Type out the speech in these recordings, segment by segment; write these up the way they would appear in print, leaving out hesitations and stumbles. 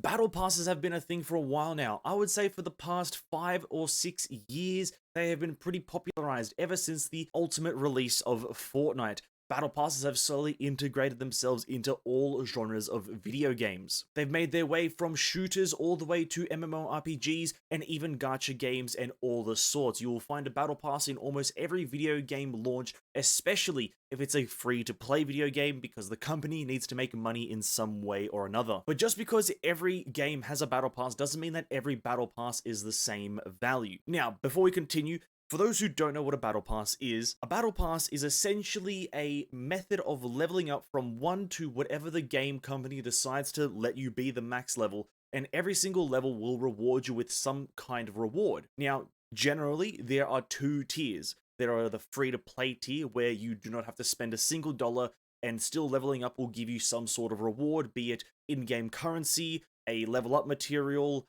Battle passes have been a thing for a while now. I would say for the past 5 or 6 years, they have been pretty popularized ever since the ultimate release of Fortnite. Battle passes have slowly integrated themselves into all genres of video games. They've made their way from shooters all the way to MMORPGs and even gacha games and all the sorts. You will find a battle pass in almost every video game launch, especially if it's a free-to-play video game, because the company needs to make money in some way or another. But just because every game has a battle pass doesn't mean that every battle pass is the same value. Now, before we continue, for those who don't know what a battle pass is essentially a method of leveling up from 1 to whatever the game company decides to let you be the max level, and every single level will reward you with some kind of reward. Now, generally, there are 2 tiers. There are the free-to-play tier, where you do not have to spend a single dollar, and still leveling up will give you some sort of reward, be it in-game currency, a level up material,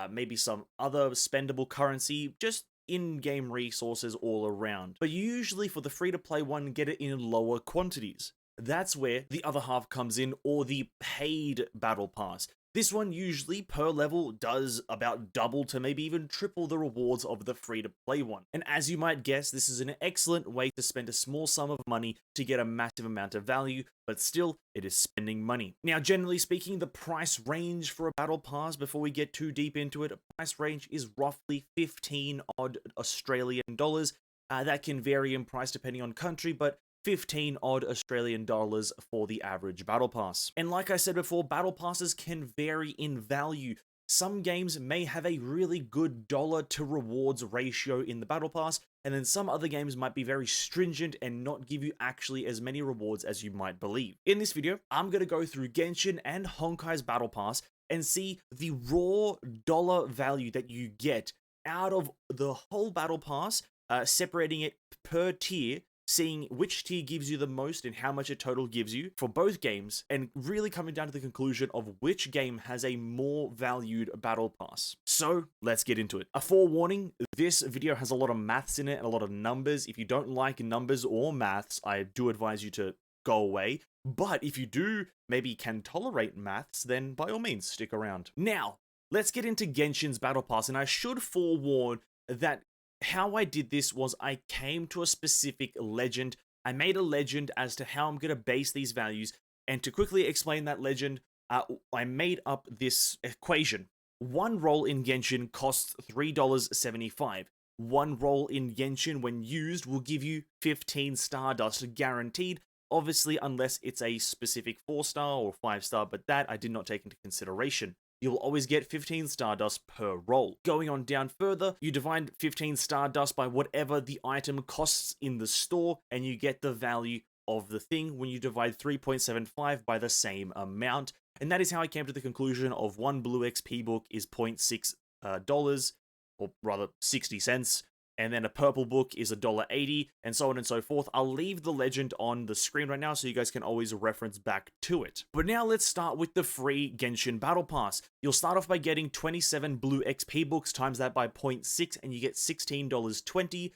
maybe some other spendable currency, just in-game resources all around. But usually for the free-to-play one, get it in lower quantities. That's where the other half comes in, or the paid battle pass. This one usually per level does about double to maybe even triple the rewards of the free-to-play one. And as you might guess, this is an excellent way to spend a small sum of money to get a massive amount of value, but still, it is spending money. Now, generally speaking, the price range for a battle pass, before we get too deep into it, a price range is roughly 15 odd Australian dollars. That can vary in price depending on country, but 15 odd Australian dollars for the average battle pass. And like I said before, battle passes can vary in value. Some games may have a really good dollar to rewards ratio in the battle pass, and then some other games might be very stringent and not give you actually as many rewards as you might believe. In this video, I'm going to go through Genshin and Honkai's battle pass and see the raw dollar value that you get out of the whole battle pass, separating it per tier, seeing which tier gives you the most and how much a total gives you for both games, and really coming down to the conclusion of which game has a more valued battle pass. So let's get into it. A forewarning, this video has a lot of maths in it and a lot of numbers. If you don't like numbers or maths, I do advise you to go away. But if you do maybe can tolerate maths, then by all means stick around. Now, let's get into Genshin's battle pass, and I should forewarn that how I did this was I came to a specific legend. I made a legend as to how I'm going to base these values, and to quickly explain that legend, I made up this equation. One roll in Genshin costs $3.75. One roll in Genshin, when used, will give you 15 Stardust guaranteed, obviously unless it's a specific 4-star or 5-star, but that I did not take into consideration. You'll always get 15 Stardust per roll. Going on down further, you divide 15 Stardust by whatever the item costs in the store, and you get the value of the thing when you divide 3.75 by the same amount. And that is how I came to the conclusion of one blue XP book is $0.6, or rather 60 cents. And then a purple book is $1.80, and so on and so forth. I'll leave the legend on the screen right now so you guys can always reference back to it. But now let's start with the free Genshin Battle Pass. You'll start off by getting 27 blue XP books, times that by 0.6, and you get $16.20.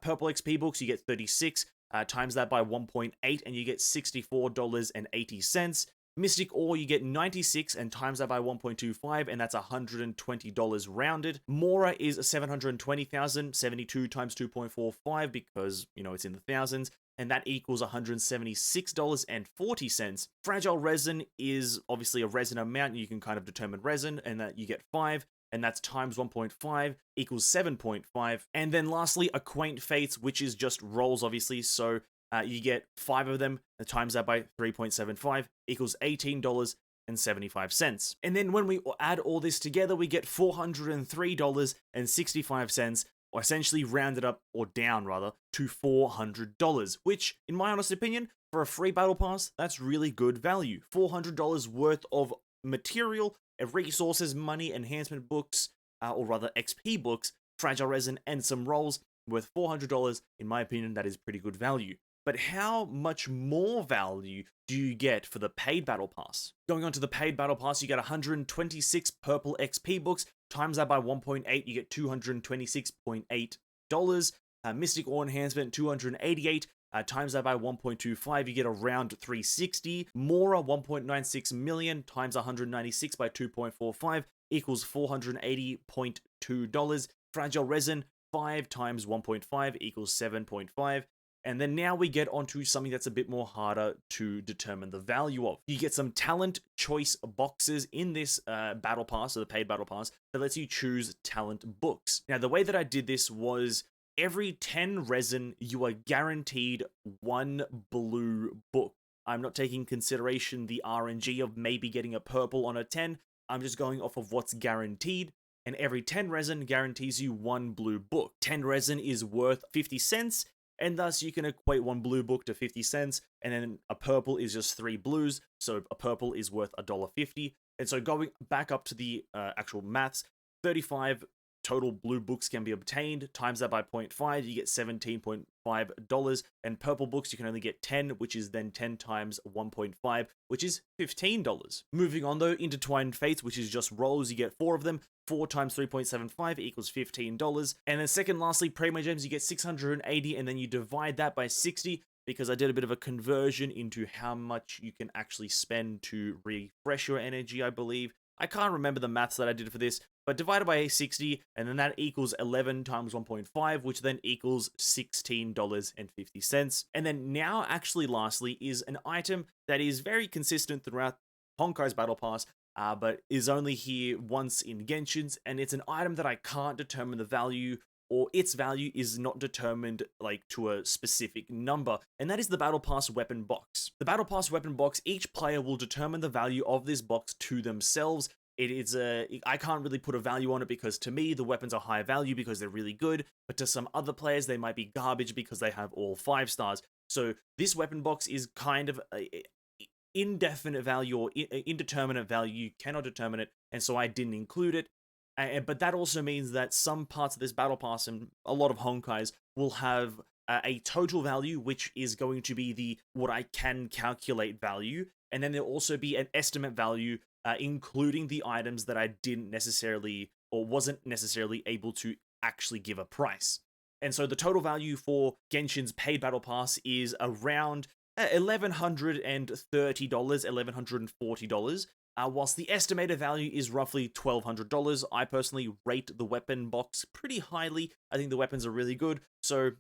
Purple XP books, you get 36, times that by 1.8, and you get $64.80. Mystic Ore, you get 96 and times that by 1.25, and that's $120 rounded. Mora is 720,000, 72 times 2.45 because, you know, it's in the thousands, and that equals $176.40. Fragile Resin is obviously a resin amount, and you can kind of determine resin, and that you get 5, and that's times 1.5 equals 7.5. And then lastly, Acquaint Fates, which is just rolls, obviously, so you get 5 of them, times that by 3.75 equals $18.75. And then when we add all this together, we get $403.65, or essentially rounded up, or down rather, to $400, which, in my honest opinion, for a free battle pass, that's really good value. $400 worth of material, resources, money, enhancement books, or rather XP books, fragile resin, and some rolls worth $400. In my opinion, that is pretty good value. But how much more value do you get for the paid battle pass? Going on to the paid battle pass, you get 126 purple XP books, times that by 1.8, you get $226.8. Mystic Ore Enhancement, 288, times that by 1.25, you get around 360. Mora, 1.96 million times 196 by 2.45 equals $480.2. Fragile resin, 5 times 1.5 equals 7.5. And then now we get onto something that's a bit more harder to determine the value of. You get some talent choice boxes in this battle pass, or the paid battle pass, that lets you choose talent books. Now, the way that I did this was every 10 resin, you are guaranteed 1 blue book. I'm not taking consideration the RNG of maybe getting a purple on a 10. I'm just going off of what's guaranteed. And every 10 resin guarantees you 1 blue book. 10 resin is worth 50 cents. And thus you can equate 1 blue book to 50 cents, and then a purple is just 3 blues, so a purple is worth $1.50. And so going back up to the actual maths, 35 total blue books can be obtained, times that by 0.5, you get $17.5, and purple books you can only get 10, which is then 10 times 1.5, which is $15. Moving on though, Intertwined Fates, which is just rolls, you get 4 of them, 4 times 3.75 equals $15. And then second, lastly, Primo Gems, you get 680, and then you divide that by 60, because I did a bit of a conversion into how much you can actually spend to refresh your energy, I believe. I can't remember the maths that I did for this, but divided by 60, and then that equals 11 times 1.5, which then equals $16.50. And then now, actually, lastly, is an item that is very consistent throughout Honkai's Battle Pass, but is only here once in Genshin's, and it's an item that I can't determine the value, or its value is not determined like to a specific number, and that is the Battle Pass weapon box. The Battle Pass weapon box, each player will determine the value of this box to themselves. I can't really put a value on it because to me, the weapons are high value because they're really good, but to some other players, they might be garbage because they have all 5 stars. So this weapon box is kind of indefinite value or indeterminate value. You cannot determine it, and so I didn't include it. But that also means that some parts of this battle pass and a lot of Honkai's will have a total value, which is going to be the what I can calculate value, and then there'll also be an estimate value, including the items that I didn't necessarily or wasn't necessarily able to actually give a price. And so the total value for Genshin's paid battle pass is around $1,130, $1,140, whilst the estimated value is roughly $1,200. I personally rate the weapon box pretty highly. I think the weapons are really good, so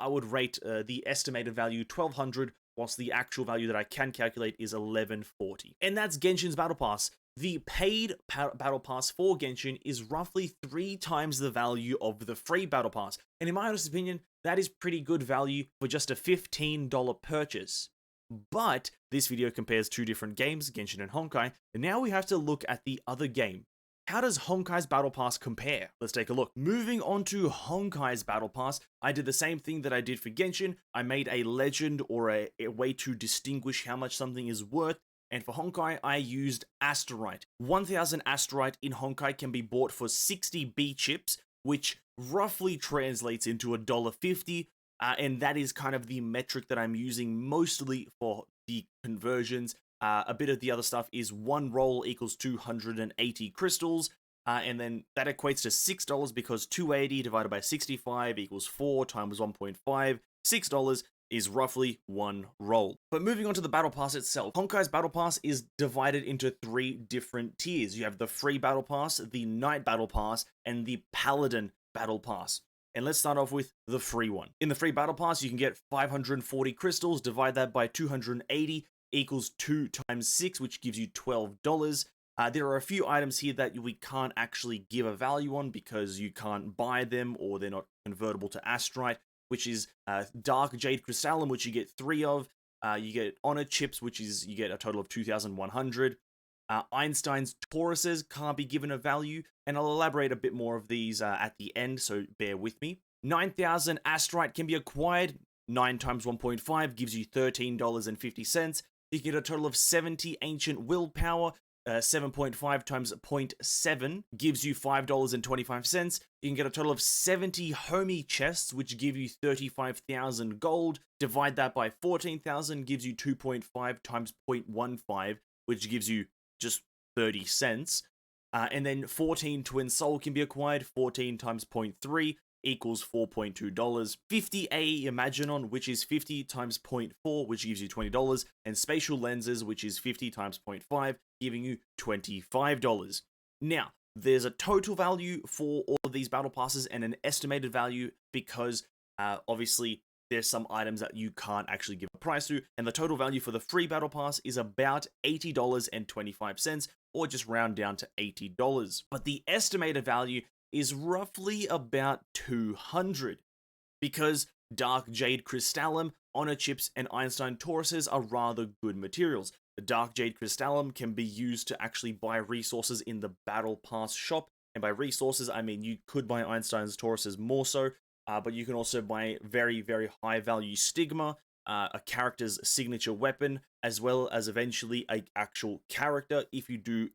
I would rate the estimated value $1,200, whilst the actual value that I can calculate is $1,140. And that's Genshin's Battle Pass. The paid Battle Pass for Genshin is roughly 3 times the value of the free Battle Pass, and in my honest opinion, that is pretty good value for just a $15 purchase. But this video compares 2 different games, Genshin and Honkai, and now we have to look at the other game. How does Honkai's Battle Pass compare? Let's take a look. Moving on to Honkai's Battle Pass, I did the same thing that I did for Genshin. I made a legend or a way to distinguish how much something is worth, and for Honkai, I used Asterite. 1000 Asterite in Honkai can be bought for 60 B chips, which roughly translates into $1.50, and that is kind of the metric that I'm using mostly for the conversions. A bit of the other stuff is 1 roll equals 280 crystals, and then that equates to $6 because 280 divided by 65 equals 4 times 1.5. $6 is roughly 1 roll. But moving on to the Battle Pass itself, Honkai's Battle Pass is divided into 3 different tiers. You have the Free Battle Pass, the Night Battle Pass, and the Paladin Battle Pass. And let's start off with the free one. In the Free Battle Pass, you can get 540 crystals, divide that by 280, equals 2 times 6, which gives you $12. There are a few items here that we can't actually give a value on because you can't buy them or they're not convertible to Astrite, which is Dark Jade Crystallum, which you get 3 of. You get Honor Chips, which is you get a total of 2,100. Einstein's Tauruses can't be given a value, and I'll elaborate a bit more of these at the end, so bear with me. 9,000 Astrite can be acquired. 9 times 1.5 gives you $13.50. You can get a total of 70 Ancient Willpower. 7.5 times 0.7 gives you $5.25. You can get a total of 70 Homie Chests, which give you 35,000 gold. Divide that by 14,000 gives you 2.5 times 0.15, which gives you just 30 cents. And then 14 Twin Soul can be acquired. 14 times 0.3 equals $4.2. 50 AE Imaginon, which is 50 times 0.4, which gives you $20. And spatial lenses, which is 50 times 0.5, giving you $25. Now, there's a total value for all of these battle passes and an estimated value because obviously there's some items that you can't actually give a price to, and the total value for the free battle pass is about $80.25, or just round down to $80. But the estimated value is roughly about $200, because Dark Jade Crystallum, Honor Chips, and Einstein Tauruses are rather good materials. The Dark Jade Crystallum can be used to actually buy resources in the Battle Pass shop, and by resources I mean you could buy Einstein's Tauruses more so, but you can also buy very, very high value Stigma, a character's signature weapon, as well as eventually an actual character if you do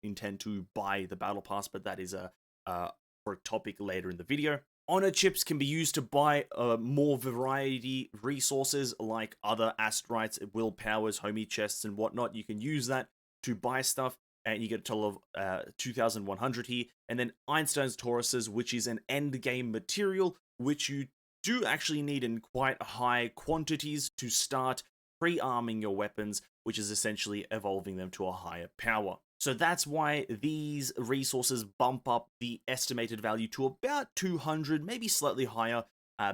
intend to buy the Battle Pass, but that is for a topic later in the video. Honor Chips can be used to buy more variety resources like other Astrites, Willpowers, Homie Chests, and whatnot. You can use that to buy stuff, and you get a total of 2,100 here. And then Einstein's Tauruses, which is an end game material, which you do actually need in quite high quantities to start pre-arming your weapons, which is essentially evolving them to a higher power. So that's why these resources bump up the estimated value to about 200, maybe slightly higher,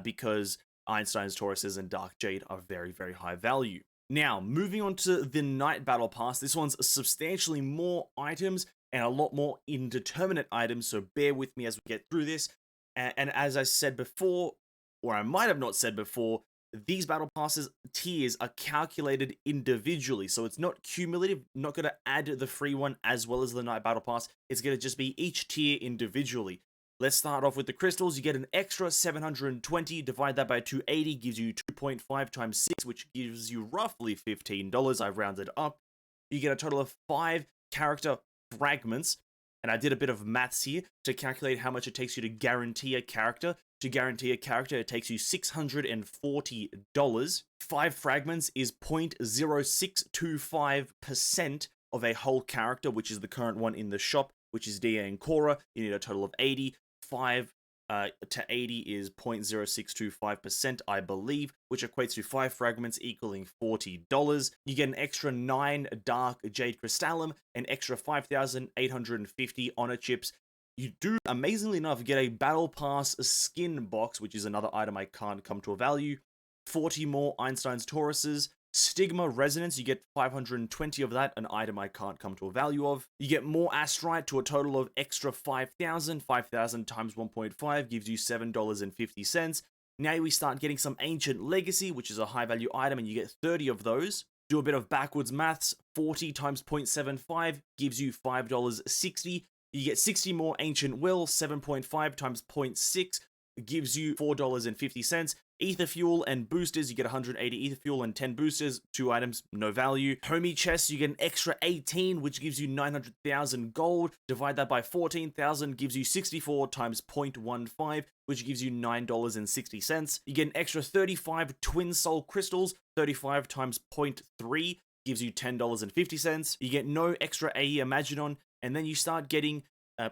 because Einstein's Tauruses and Dark Jade are very, very high value. Now, moving on to the Night Battle Pass, this one's substantially more items and a lot more indeterminate items, so bear with me as we get through this. And as I said before, or I might have not said before, these battle passes tiers are calculated individually, so it's not cumulative, not going to add the free one as well as the Night Battle Pass. It's going to just be each tier individually. Let's start off with the crystals. You get an extra 720, divide that by 280, gives you 2.5 times 6, which gives you roughly $15. I've rounded up. You get a total of 5 character fragments, and I did a bit of maths here to calculate how much it takes you to guarantee a character. To guarantee a character, it takes you $640. 5 fragments is 0.0625% of a whole character, which is the current one in the shop, which is DA and Korra. You need a total of 80. 5 to 80 is 0.0625%, I believe, which equates to 5 fragments equaling $40. You get an extra 9 Dark Jade Crystallum, an extra 5,850 Honor Chips. You do, amazingly enough, get a Battle Pass skin box, which is another item I can't come to a value. 40 more Einstein's Tauruses. Stigma Resonance, you get 520 of that, an item I can't come to a value of. You get more Astrite to a total of extra 5,000. 5,000 times 1.5 gives you $7.50. Now we start getting some Ancient Legacy, which is a high value item, and you get 30 of those. Do a bit of backwards maths. 40 times 0.75 gives you $5.60. You get 60 more Ancient Will. 7.5 times 0.6 gives you $4.50. Ether Fuel and boosters, you get 180 Ether Fuel and 10 boosters, 2 items, no value. Homie Chests, you get an extra 18, which gives you 900,000 gold. Divide that by 14,000, gives you 64 times 0.15, which gives you $9.60. You get an extra 35 Twin Soul Crystals, 35 times 0.3, gives you $10.50. You get no extra AE Imaginon, and then you start getting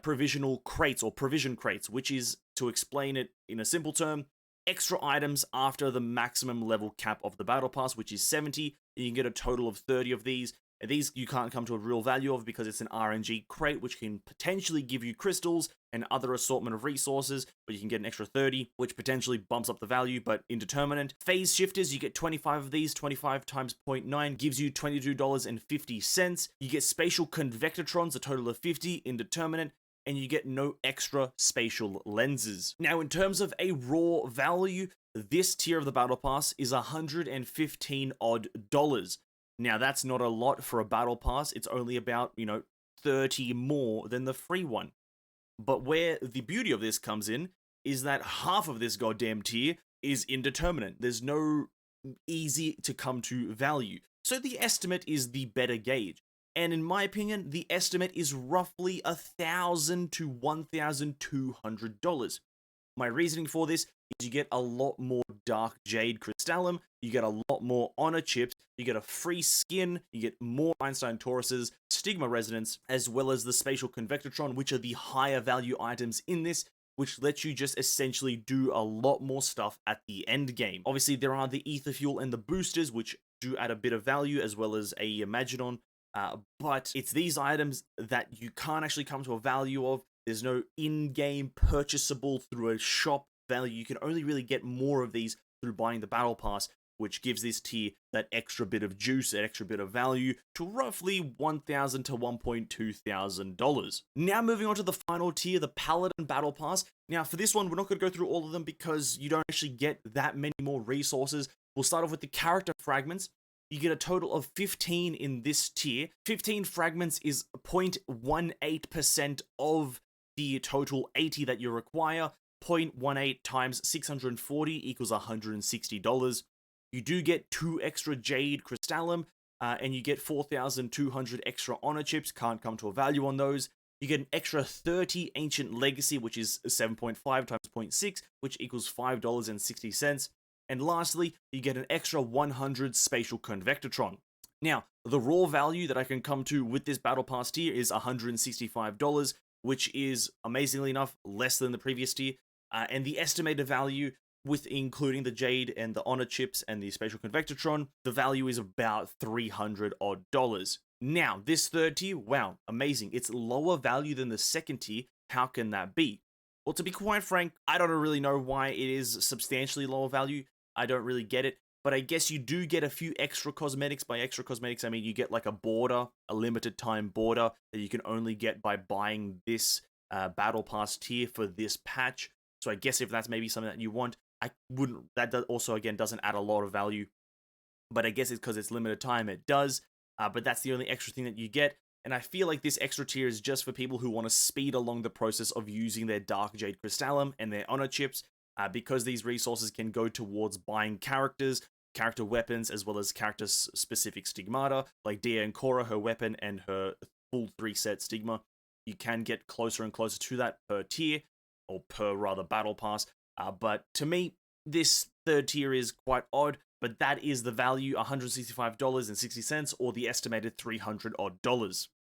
provisional crates or provision crates, which is, to explain it in a simple term, extra items after the maximum level cap of the Battle Pass, which is 70, and you can get a total of 30 of these. And these you can't come to a real value of because it's an RNG crate, which can potentially give you crystals and other assortment of resources, but you can get an extra 30, which potentially bumps up the value, but indeterminate. Phase Shifters, you get 25 of these, 25 times 0.9 gives you $22.50. You get Spatial Convectortrons, a total of 50, indeterminate, and you get no extra spatial lenses. Now, in terms of a raw value, this tier of the Battle Pass is $115 odd. Now, that's not a lot for a Battle Pass. It's only about, 30 more than the free one. But where the beauty of this comes in is that half of this goddamn tier is indeterminate. There's no easy to come to value. So the estimate is the better gauge. And in my opinion, the estimate is roughly $1,000 to $1,200. My reasoning for this is you get a lot more Dark Jade Crystallum, you get a lot more Honor Chips, you get a free skin, you get more Einstein Tauruses, Stigma Resonance, as well as the Spatial Convectortron, which are the higher value items in this. which lets you just essentially do a lot more stuff at the end game. Obviously, there are the ether fuel and the boosters, which do add a bit of value, as well as a Magidon. But it's these items that you can't actually come to a value of. There's no in-game purchasable through a shop value. You can only really get more of these through buying the battle pass, which gives this tier that extra bit of juice, that extra bit of value to roughly $1,000 to $1,200. Now moving on to the final tier, the Paladin Battle Pass. Now for this one, we're not going to go through all of them because you don't actually get that many more resources. We'll start off with the character fragments. You get a total of 15 in this tier. 15 fragments is 0.18% of the total 80 that you require. 0.18 times 640 equals $160. You do get 2 extra Jade Crystallum, and you get 4,200 extra Honor Chips. Can't come to a value on those. You get an extra 30 Ancient Legacy, which is 7.5 times 0.6, which equals $5.60. And lastly, you get an extra 100 Spatial Convectotron. Now, the raw value that I can come to with this Battle Pass tier is $165, which is, amazingly enough, less than the previous tier. And the estimated value, with including the Jade and the Honor Chips and the Spatial Convectotron, the value is about $300 odd. Now, this third tier, wow, amazing. It's lower value than the second tier. How can that be? Well, to be quite frank, I don't really know why it is substantially lower value. I don't really get it, but I guess you do get a few extra cosmetics. By extra cosmetics, I mean you get like a border, a limited time border that you can only get by buying this Battle Pass tier for this patch. So I guess if that's maybe something that you want, I wouldn't, that also again doesn't add a lot of value, but I guess it's because it's limited time, it does, but that's the only extra thing that you get. And I feel like this extra tier is just for people who want to speed along the process of using their Dark Jade Crystallum and their Honor Chips, because these resources can go towards buying characters, character weapons, as well as character-specific stigmata, like Dia and Korra, her weapon and her full 3-set stigma. You can get closer and closer to that per tier, or per, rather, Battle Pass. But to me, this third tier is quite odd, but that is the value, $165.60, or the estimated $300 odd.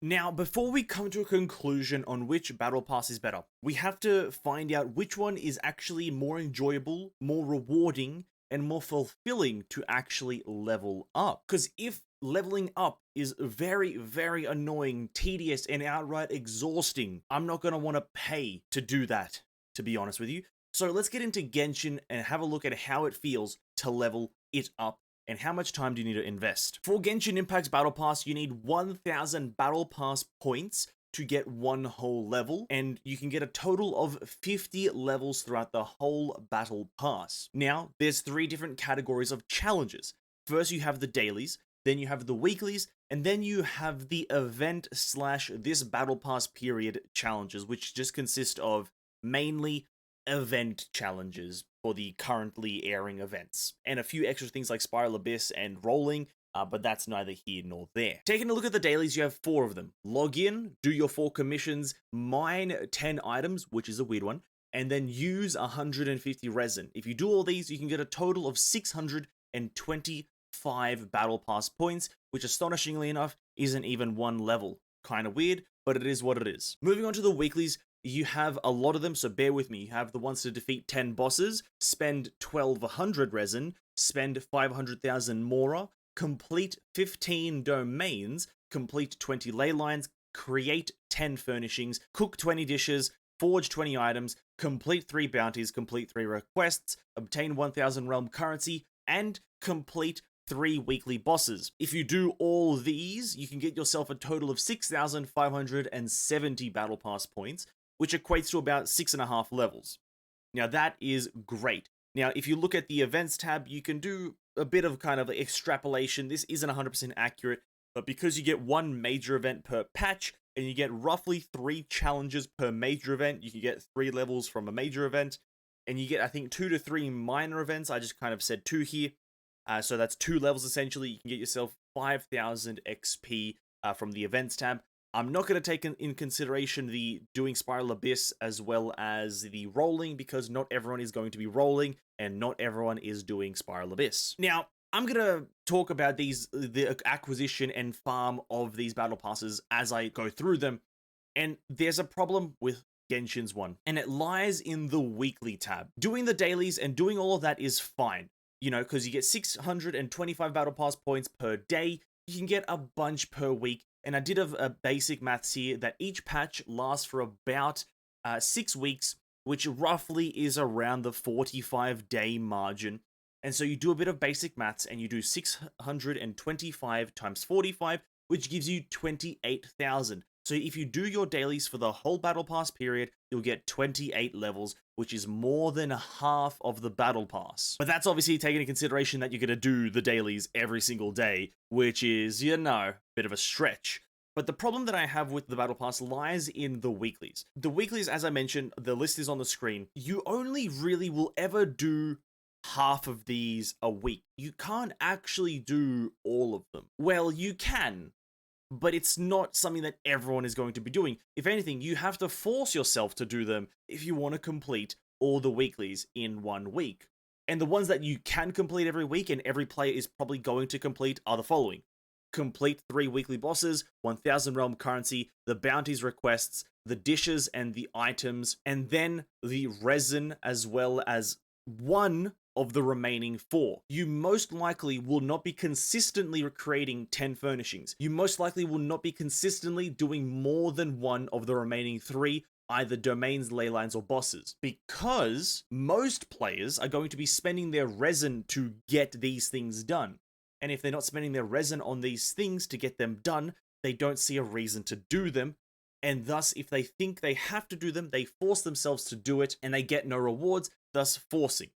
Now, before we come to a conclusion on which Battle Pass is better, we have to find out which one is actually more enjoyable, more rewarding, and more fulfilling to actually level up. Because if leveling up is very, very annoying, tedious, and outright exhausting, I'm not going to want to pay to do that, to be honest with you. So let's get into Genshin and have a look at how it feels to level it up and how much time do you need to invest. For Genshin Impact's Battle Pass, you need 1,000 Battle Pass points to get one whole level, and you can get a total of 50 levels throughout the whole Battle Pass. Now, there's 3 different categories of challenges. First, you have the dailies, then you have the weeklies, and then you have the event / this Battle Pass period challenges, which just consist of mainly event challenges for the currently airing events, and a few extra things like Spiral Abyss and Rolling, but that's neither here nor there. Taking a look at the dailies, you have 4 of them. Log in, do your 4 commissions, mine 10 items, which is a weird one, and then use 150 resin. If you do all these, you can get a total of 625 Battle Pass points, which astonishingly enough isn't even one level. Kind of weird, but it is what it is. Moving on to the weeklies, you have a lot of them, so bear with me. You have the ones to defeat 10 bosses, spend 1,200 resin, spend 500,000 mora, complete 15 domains, complete 20 ley lines, create 10 furnishings, cook 20 dishes, forge 20 items, complete 3 bounties, complete 3 requests, obtain 1,000 realm currency, and complete 3 weekly bosses. If you do all these, you can get yourself a total of 6,570 Battle Pass points, which equates to about 6.5 levels. Now that is great. Now, if you look at the events tab, you can do a bit of kind of extrapolation. This isn't 100% accurate, but because you get 1 major event per patch, and you get roughly 3 challenges per major event, you can get 3 levels from a major event, and you get, I think, 2 to 3 minor events. I just kind of said 2 here. So that's 2 levels essentially. You can get yourself 5,000 XP from the events tab. I'm not going to take in consideration the doing Spiral Abyss as well as the rolling, because not everyone is going to be rolling and not everyone is doing Spiral Abyss. Now, I'm going to talk about the acquisition and farm of these battle passes as I go through them. And there's a problem with Genshin's one, and it lies in the weekly tab. Doing the dailies and doing all of that is fine, you know, because you get 625 battle pass points per day. You can get a bunch per week, and I did a basic maths here that each patch lasts for about 6 weeks, which roughly is around the 45-day margin. And so you do a bit of basic maths and you do 625 times 45, which gives you 28,000. So if you do your dailies for the whole battle pass period, you'll get 28 levels, which is more than half of the battle pass. But that's obviously taking into consideration that you're going to do the dailies every single day, which is, you know, a bit of a stretch. But the problem that I have with the battle pass lies in the weeklies. The weeklies, as I mentioned, the list is on the screen. You only really will ever do half of these a week. You can't actually do all of them. Well, you can, but it's not something that everyone is going to be doing. If anything, you have to force yourself to do them if you want to complete all the weeklies in 1 week. And the ones that you can complete every week and every player is probably going to complete are the following. Complete 3 weekly bosses, 1000 realm currency, the bounties requests, the dishes and the items, and then the resin, as well as 1 of the remaining 4. You most likely will not be consistently creating 10 furnishings. You most likely will not be consistently doing more than 1 of the remaining 3, either domains, ley lines, or bosses, because most players are going to be spending their resin to get these things done. And if they're not spending their resin on these things to get them done, they don't see a reason to do them. And thus, if they think they have to do them, they force themselves to do it, and they get no rewards, thus forcing,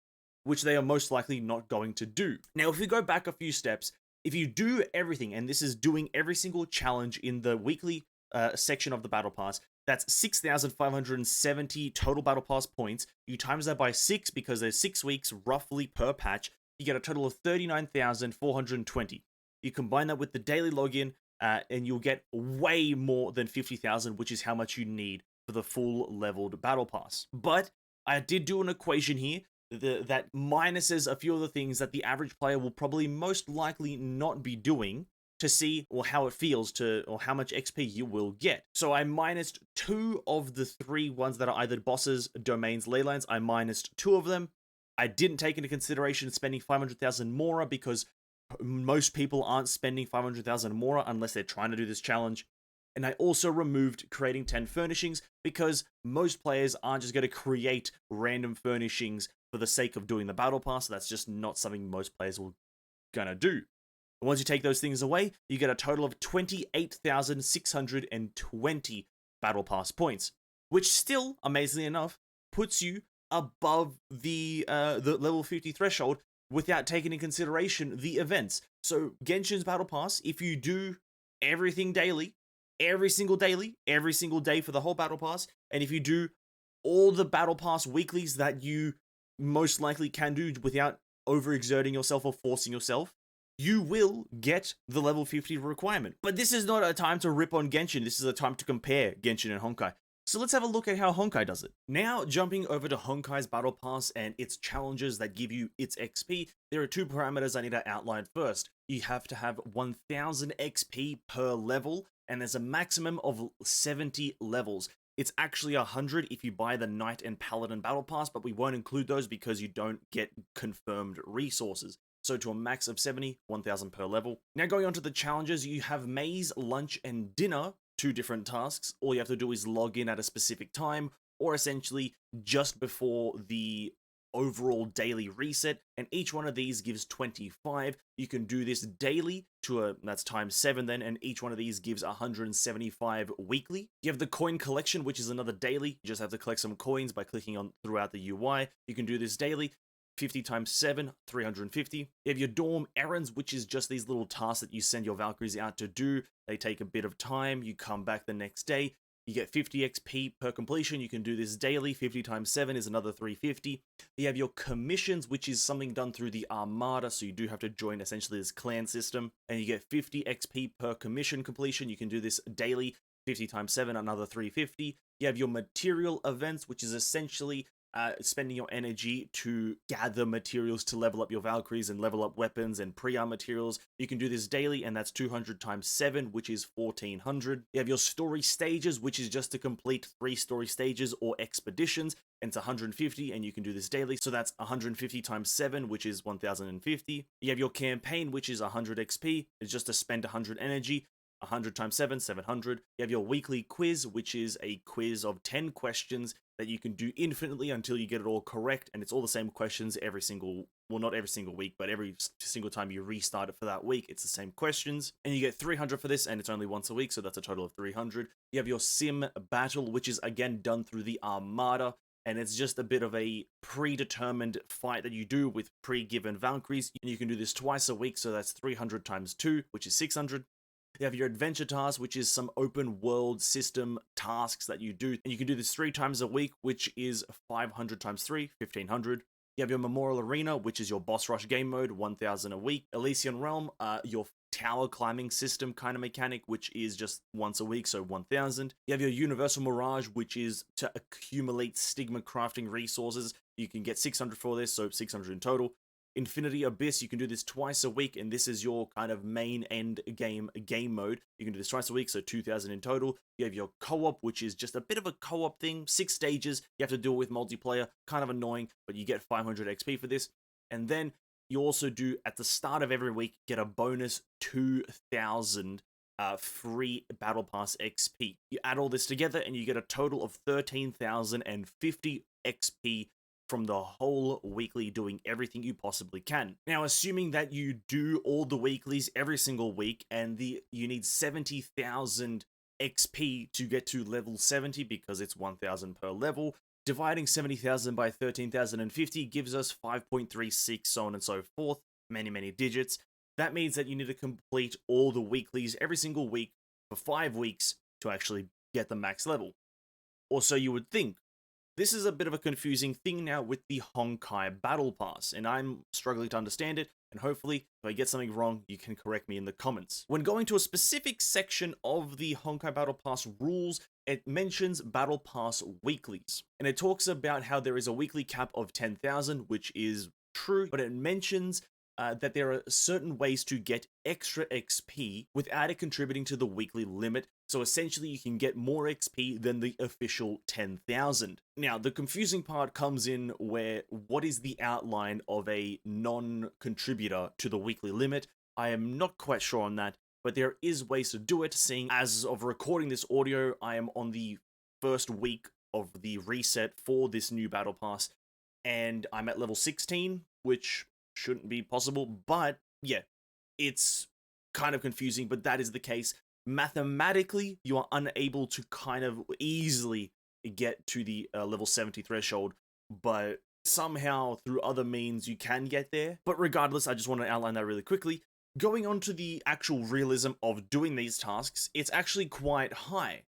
which they are most likely not going to do. Now, if we go back a few steps, if you do everything, and this is doing every single challenge in the weekly section of the Battle Pass, that's 6,570 total Battle Pass points. You times that by 6 because there's 6 weeks roughly per patch. You get a total of 39,420. You combine that with the daily login, and you'll get way more than 50,000, which is how much you need for the full leveled Battle Pass. But I did do an equation here that minuses a few of the things that the average player will probably most likely not be doing to see or how it feels to, or how much XP you will get. So I minused 2 of the 3 ones that are either bosses, domains, ley lines. I minused 2 of them. I didn't take into consideration spending 500,000 Mora because most people aren't spending 500,000 Mora unless they're trying to do this challenge. And I also removed creating 10 furnishings because most players aren't just going to create random furnishings for the sake of doing the battle pass. That's just not something most players will gonna do. And once you take those things away, you get a total of 28,620 battle pass points, which still, amazingly enough, puts you above the level 50 threshold without taking into consideration the events. So Genshin's battle pass, if you do everything daily, every single day for the whole battle pass, and if you do all the battle pass weeklies that you most likely can do without overexerting yourself or forcing yourself, you will get the level 50 requirement. But this is not a time to rip on Genshin, this is a time to compare Genshin and Honkai. So let's have a look at how Honkai does it. Now, jumping over to Honkai's battle pass and its challenges that give you its XP, there are 2 parameters I need to outline first. You have to have 1000 XP per level, and there's a maximum of 70 levels. It's actually 100 if you buy the Knight and Paladin battle pass, but we won't include those because you don't get confirmed resources. So to a max of 70, 1000 per level. Now going on to the challenges, you have maze, lunch, and dinner, 2 different tasks. All you have to do is log in at a specific time, or essentially just before the overall daily reset, and each one of these gives 25. You can do this daily that's times 7 then, and each one of these gives 175 weekly. You have the coin collection, which is another daily. You just have to collect some coins by clicking on throughout the UI. You can do this daily. 50 times 7, 350. You have your dorm errands, which is just these little tasks that you send your Valkyries out to do. They take a bit of time. You come back the next day. You get 50 XP per completion. You can do this daily. 50 times 7 is another 350. You have your commissions, which is something done through the Armada, so you do have to join essentially this clan system. And you get 50 XP per commission completion. You can do this daily. 50 times 7, another 350. You have your material events, which is essentially spending your energy to gather materials to level up your Valkyries and level up weapons and pre-arm materials. You can do this daily, and that's 200 times 7, which is 1400. You have your story stages, which is just to complete 3 story stages or expeditions, and it's 150, and you can do this daily, so that's 150 times 7, which is 1050. You have your campaign, which is 100 XP, it's just to spend 100 energy. 100 times 7, 700. You have your weekly quiz, which is a quiz of 10 questions that you can do infinitely until you get it all correct, and it's all the same questions every single, well, not every single week, but every single time you restart it for that week, it's the same questions, and you get 300 for this, and it's only once a week, so that's a total of 300. You have your sim battle, which is again done through the Armada, and it's just a bit of a predetermined fight that you do with pre-given Valkyries, and you can do this twice a week, so that's 300 times 2, which is 600. You have your adventure task, which is some open world system tasks that you do. And you can do this 3 times a week, which is 500 times 3, 1500. You have your Memorial Arena, which is your boss rush game mode, 1000 a week. Elysian Realm, your tower climbing system kind of mechanic, which is just once a week, so 1000. You have your Universal Mirage, which is to accumulate stigma crafting resources. You can get 600 for this, so 600 in total. Infinity Abyss, you can do this twice a week, and this is your kind of main end game mode. You can do this twice a week, so 2000 in total. You have your co-op, which is just a bit of a co-op thing, 6 stages. You have to do it with multiplayer, kind of annoying, but you get 500 XP for this. And then you also do, at the start of every week, get a bonus 2000 free Battle Pass XP. You add all this together, and you get a total of 13,050 XP from the whole weekly, doing everything you possibly can. Now, assuming that you do all the weeklies every single week, and you need 70,000 XP to get to level 70 because it's 1,000 per level, dividing 70,000 by 13,050 gives us 5.36, so on and so forth, many digits. That means that you need to complete all the weeklies every single week for 5 weeks to actually get the max level. Or so you would think. This is a bit of a confusing thing now with the Honkai Battle Pass, and I'm struggling to understand it, and hopefully, if I get something wrong, you can correct me in the comments. When going to a specific section of the Honkai Battle Pass rules, it mentions Battle Pass weeklies, and it talks about how there is a weekly cap of 10,000, which is true, but it mentions that there are certain ways to get extra XP without it contributing to the weekly limit. So essentially, you can get more XP than the official 10,000. Now, the confusing part comes in where what is the outline of a non-contributor to the weekly limit? I am not quite sure on that, but there is ways to do it, seeing as of recording this audio, I am on the first week of the reset for this new Battle Pass, and I'm at level 16, which shouldn't be possible, but yeah, it's kind of confusing, but that is the case. Mathematically, you are unable to kind of easily get to the level 70 threshold, but somehow through other means you can get there. But regardless, I just want to outline that really quickly. Going on to the actual realism of doing these tasks, it's actually quite high.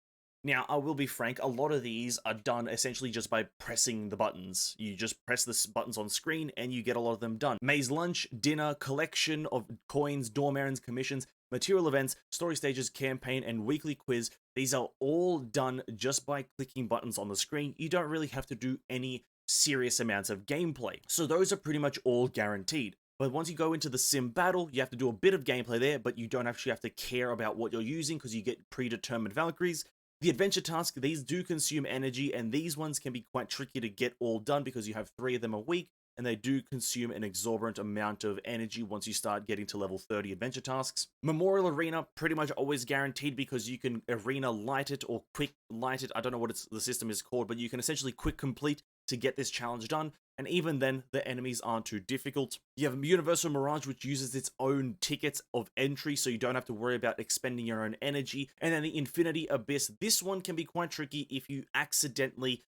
Now, I will be frank, a lot of these are done essentially just by pressing the buttons. You just press the buttons on screen and you get a lot of them done. Maze lunch, dinner, collection of coins, dorm errands, commissions, material events, story stages, campaign, and weekly quiz. These are all done just by clicking buttons on the screen. You don't really have to do any serious amounts of gameplay. So those are pretty much all guaranteed. But once you go into the sim battle, you have to do a bit of gameplay there, but you don't actually have to care about what you're using because you get predetermined Valkyries. The adventure task, these do consume energy, and these ones can be quite tricky to get all done because you have 3 of them a week, and they do consume an exorbitant amount of energy once you start getting to level 30 adventure tasks. Memorial Arena, pretty much always guaranteed because you can arena light it or quick light it. I don't know what the system is called, but you can essentially quick complete to get this challenge done, and even then, the enemies aren't too difficult. You have Universal Mirage, which uses its own tickets of entry, so you don't have to worry about expending your own energy. And then the Infinity Abyss, this one can be quite tricky if you accidentally,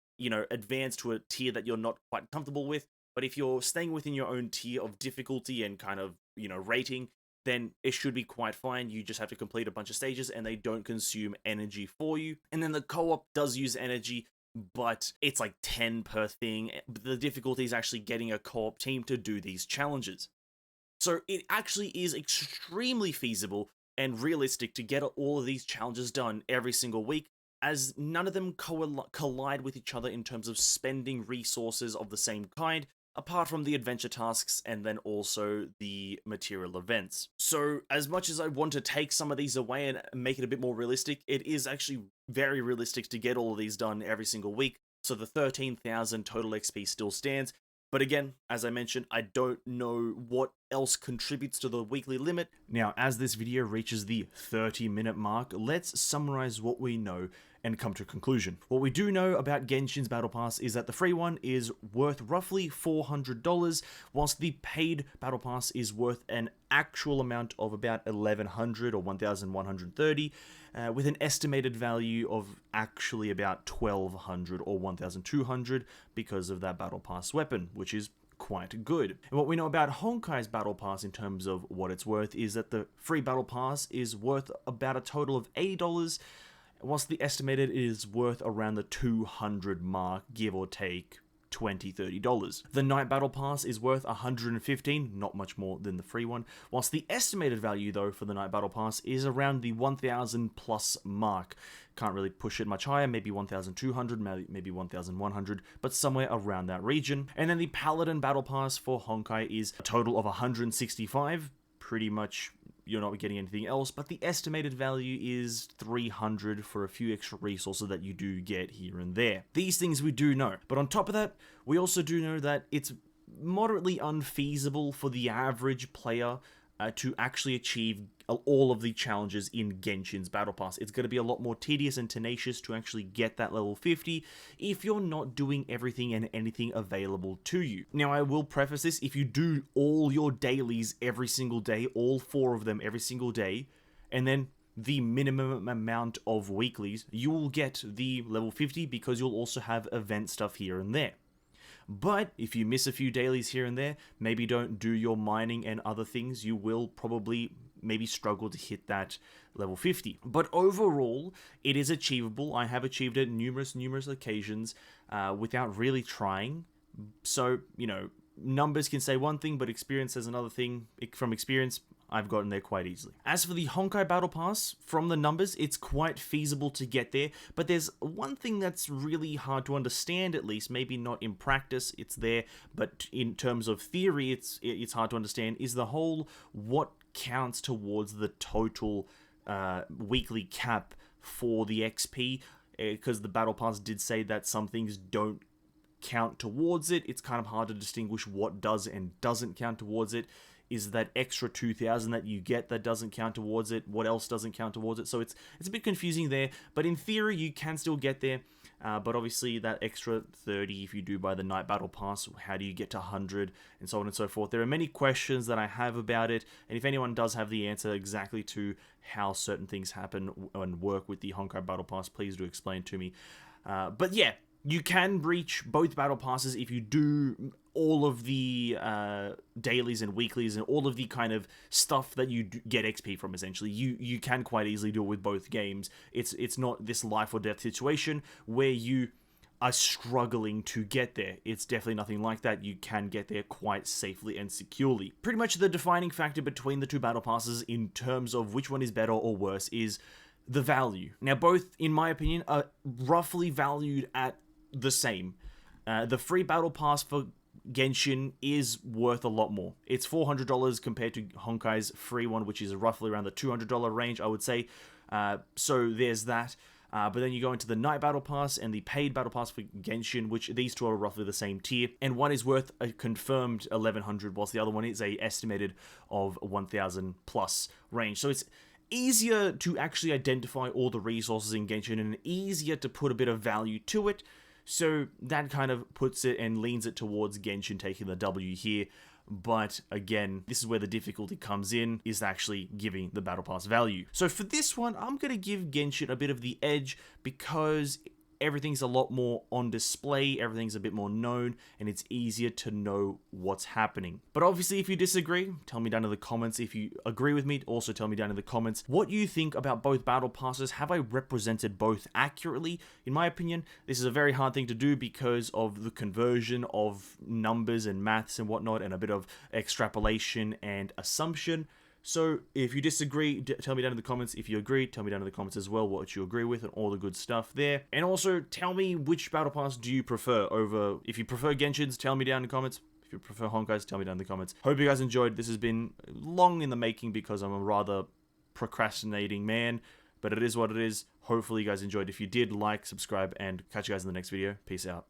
advance to a tier that you're not quite comfortable with. But if you're staying within your own tier of difficulty and kind of, rating, then it should be quite fine. You just have to complete a bunch of stages and they don't consume energy for you. And then the co-op does use energy, but it's like 10 per thing. The difficulty is actually getting a co-op team to do these challenges. So it actually is extremely feasible and realistic to get all of these challenges done every single week. as none of them collide with each other in terms of spending resources of the same kind, apart from the adventure tasks and then also the material events. So, as much as I want to take some of these away and make it a bit more realistic, it is actually very realistic to get all of these done every single week. So, the 13,000 total XP still stands. But again, as I mentioned, I don't know what else contributes to the weekly limit. Now, as this video reaches the 30-minute mark, let's summarize what we know and come to a conclusion. What we do know about Genshin's Battle Pass is that the free one is worth roughly $400, whilst the paid Battle Pass is worth an actual amount of about $1,100 or $1,130, with an estimated value of actually about $1,200 or $1,200 because of that Battle Pass weapon, which is quite good. And what we know about Honkai's Battle Pass in terms of what it's worth is that the free Battle Pass is worth about a total of $80, whilst the estimated is worth around the 200 mark, give or take $20, $30. The Night Battle Pass is worth $115, not much more than the free one, whilst the estimated value though for the Night Battle Pass is around the 1,000 plus mark. Can't really push it much higher, maybe 1,200, maybe 1,100, but somewhere around that region. And then the Paladin Battle Pass for Honkai is a total of 165, pretty much you're not getting anything else, but the estimated value is 300 for a few extra resources that you do get here and there. These things we do know, but on top of that, we also do know that it's moderately unfeasible for the average player to actually achieve all of the challenges in Genshin's Battle Pass. It's going to be a lot more tedious and tenacious to actually get that level 50 if you're not doing everything and anything available to you. Now, I will preface this, if you do all your dailies every single day, all 4 of them every single day, and then the minimum amount of weeklies, you will get the level 50 because you'll also have event stuff here and there. But if you miss a few dailies here and there, maybe don't do your mining and other things, you will probably maybe struggle to hit that level 50. But overall, it is achievable. I have achieved it numerous occasions without really trying. So, you know, numbers can say one thing, but experience says another thing. From experience, I've gotten there quite easily. As for the Honkai Battle Pass, from the numbers, it's quite feasible to get there, but there's one thing that's really hard to understand, at least, maybe not in practice, it's there, but in terms of theory, it's hard to understand, is the whole what counts towards the total weekly cap for the XP, because the Battle Pass did say that some things don't count towards it. It's kind of hard to distinguish what does and doesn't count towards it. Is that extra 2,000 that you get that doesn't count towards it? What else doesn't count towards it? So it's a bit confusing there, but in theory you can still get there. But obviously that extra 30 if you do buy the Night Battle Pass, how do you get to 100 and so on and so forth? There are many questions that I have about it, and if anyone does have the answer exactly to how certain things happen and work with the Honkai Battle Pass, please do explain to me. But yeah, you can breach both Battle Passes if you do all of the dailies and weeklies and all of the kind of stuff that you get XP from, essentially. You can quite easily do it with both games. It's not this life or death situation where you are struggling to get there. It's definitely nothing like that. You can get there quite safely and securely. Pretty much the defining factor between the 2 Battle Passes in terms of which one is better or worse is the value. Now, both, in my opinion, are roughly valued at the same. The free Battle Pass for Genshin is worth a lot more. It's $400 compared to Honkai's free one, which is roughly around the $200 range, I would say. So there's that. But then you go into the Night Battle Pass and the paid Battle Pass for Genshin, which these 2 are roughly the same tier. And one is worth a confirmed 1,100, whilst the other one is a estimated of 1,000 plus range. So it's easier to actually identify all the resources in Genshin and easier to put a bit of value to it. So that kind of puts it and leans it towards Genshin taking the W here. But again, this is where the difficulty comes in, is actually giving the Battle Pass value. So for this one, I'm going to give Genshin a bit of the edge because everything's a lot more on display, everything's a bit more known, and it's easier to know what's happening. But obviously, if you disagree, tell me down in the comments. If you agree with me, also tell me down in the comments what you think about both Battle Passes. Have I represented both accurately? In my opinion, this is a very hard thing to do because of the conversion of numbers and maths and whatnot, and a bit of extrapolation and assumption. So if you disagree, tell me down in the comments. If you agree, tell me down in the comments as well what you agree with and all the good stuff there. And also tell me which battle pass do you prefer over, if you prefer Genshin's, tell me down in the comments. If you prefer Honkai's, tell me down in the comments. Hope you guys enjoyed. This has been long in the making because I'm a rather procrastinating man, but it is what it is. Hopefully you guys enjoyed. If you did, like, subscribe, and catch you guys in the next video. Peace out.